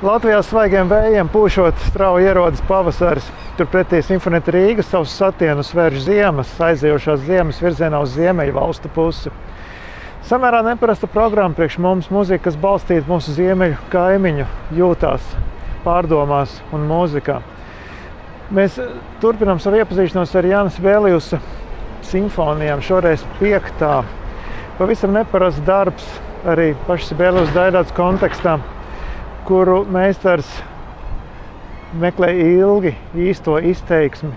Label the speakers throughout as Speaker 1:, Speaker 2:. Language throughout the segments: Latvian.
Speaker 1: Latvijā svaigiem vējiem pūšot strauji ierodas pavasaris. Turpretī Simfonēta Rīga savus satienus vērš ziemas, aizejošās ziemas virzienā uz ziemeļu valstu pusi. Samērā neparasta programma priekš mums, muzika, kas balstīta mūsu ziemeļu kaimiņu jūtās, pārdomās un mūzikā. Mēs turpinām savu iepazīšanos ar Jānis Sibeliusa simfonijām, šoreiz 5. Pavisam neparasts darbs arī paša Sibeliusa Daidāts kontekstā, kuru meistars meklē ilgi īsto izteiksmi,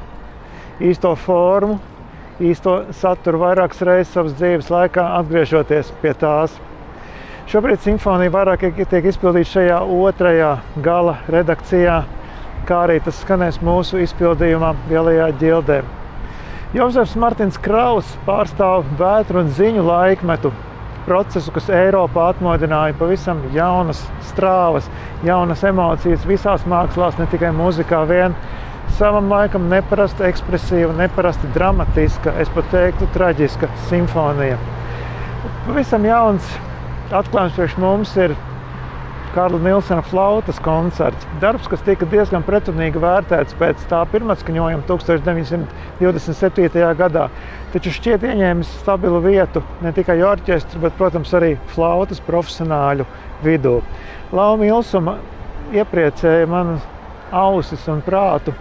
Speaker 1: īsto formu, īsto saturu vairākas reizes savas dzīves laikā, atgriežoties pie tās. Šobrīd simfonija vairāk tiek izpildīta šajā 2. gala redakcijā, kā arī tas skanēs mūsu izpildījumā Lielajā ģildē. Jozefs Martins Kraus pārstāv vētru un ziņu laikmetu, procesu, kas Eiropā atmodināja pavisam jaunas strāvas, jaunas emocijas visās mākslās, ne tikai muzikā vien. Savam laikam neparasta ekspresīva, neparasta dramatiska, es pat teiktu traģiska simfonija. Pavisam jauns atklājums priekš mums ir Karla Nilsena flautas koncerts. Darbs, kas tika diezgan pretrunīgi vērtēts pēc tā pirmatskaņojuma 1927. gadā, taču šķiet ieņēmis stabilu vietu ne tikai orķestra, bet, protams, arī flautas profesionāļu vidū. Lauma Ilsuma iepriecēja manas ausis un prātu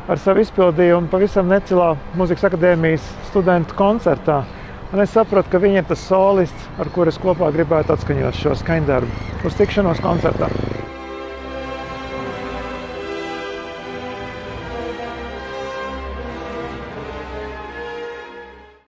Speaker 1: ar savu izpildījumu pavisam necilā Mūzikas akadēmijas studentu koncertā. Un es saprotu, ka viņa ir tas solists, ar kuru es kopā gribētu atskaņot šo skaņdarbu. Uz tikšanos koncertā!